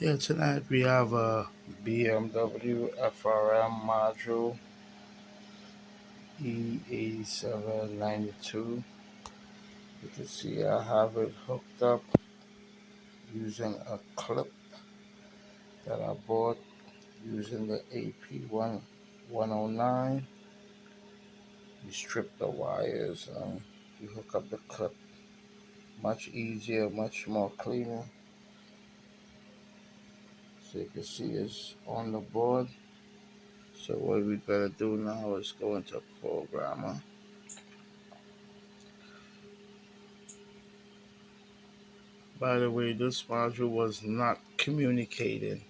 Yeah, tonight we have a BMW FRM module E8792. You can see I have it hooked up using a clip that I bought using the AP1 109. You strip the wires and you hook up the clip. Much easier, much more cleaner. So you can see it's on the board. So what we gotta do now is go into Programmer. By the way, this module was not communicating.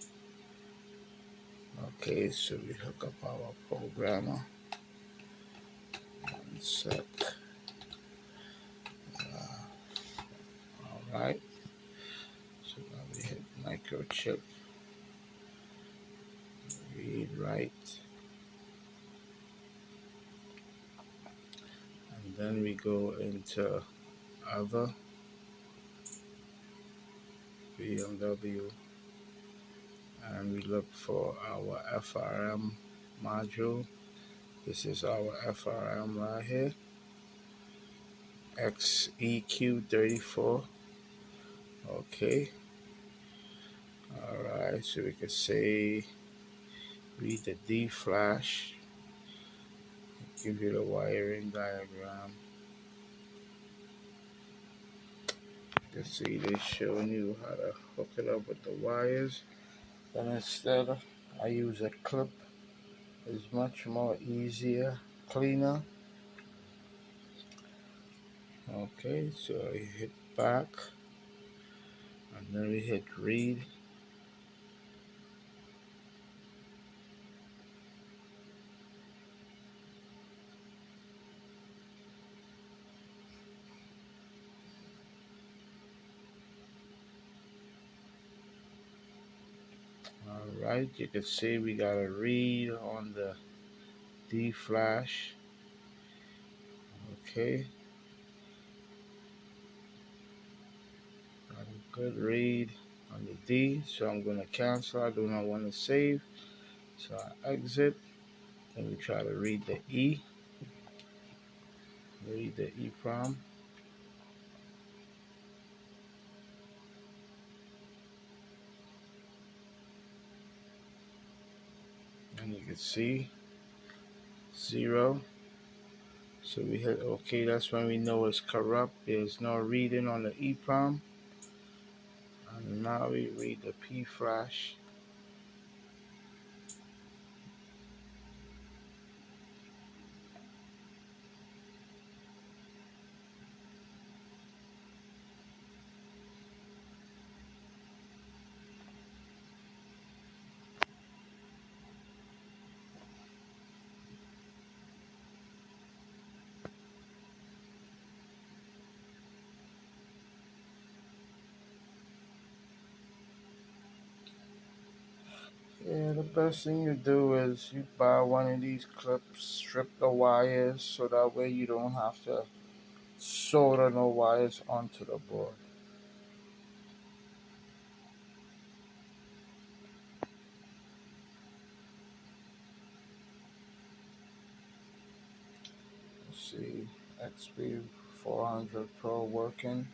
Okay, so we hook up our programmer. One sec. Alright, so now we hit microchip, read, write, and then we go into other BMW and we look for our FRM module. This is our FRM right here, XEQ34. Okay, alright, so we can say read the D flash, give you the wiring diagram. You see they're showing you how to hook it up with the wires. Then instead I use a clip. It's much more easier, cleaner. Okay, so I hit back and then we hit read. Alright, you can see we got a read on the D flash. Okay, got a good read on the D, so I'm going to cancel. I do not want to save, so I exit. Then we try to read the E, read the EEPROM. And you can see 0. So we hit OK. That's when we know it's corrupt. There's no reading on the EEPROM. And now we read the P flash. Yeah, the best thing you do is you buy one of these clips, strip the wires so that way you don't have to solder no wires onto the board. Let's see, XP 400 Pro working.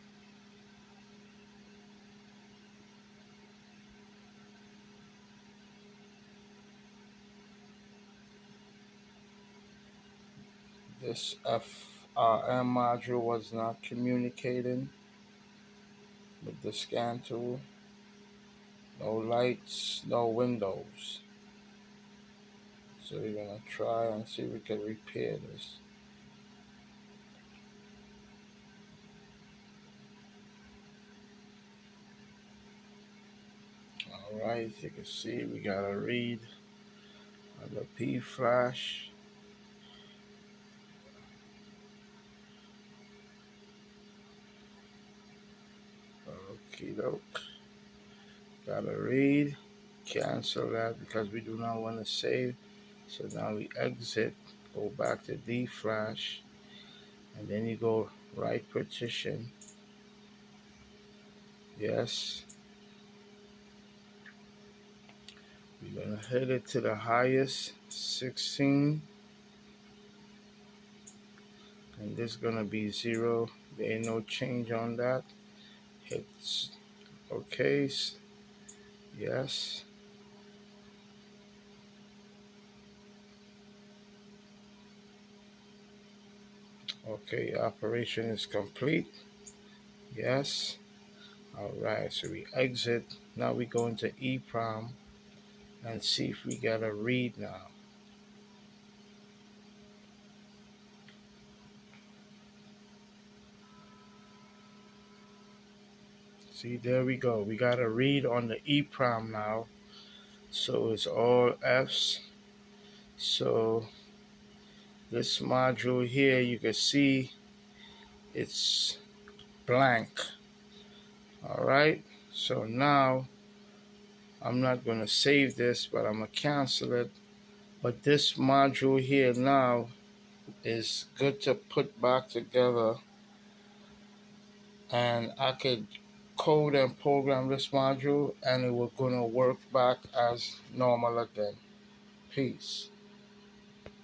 This FRM module was not communicating with the scan tool. No lights, no windows. So we're gonna try and see if we can repair this. Alright, you can see we got a read on the P flash. Okie doke. Got a read. Cancel that because we do not want to save. So now we exit, go back to D flash, and then you go right partition. Yes. We're gonna hit it to the highest, 16, and this is gonna be 0. There ain't no change on that. Hit OK, yes. Okay, operation is complete. Yes. All right, so we exit. Now we go into EEPROM and see if we got a read now. See, there we go. We got a read on the EEPROM now. So it's all F's. So this module here, you can see it's blank. All right, so now I'm not going to save this, but I'm going to cancel it. But this module here now is good to put back together, and I could code and program this module and it will going to work back as normal again. Peace.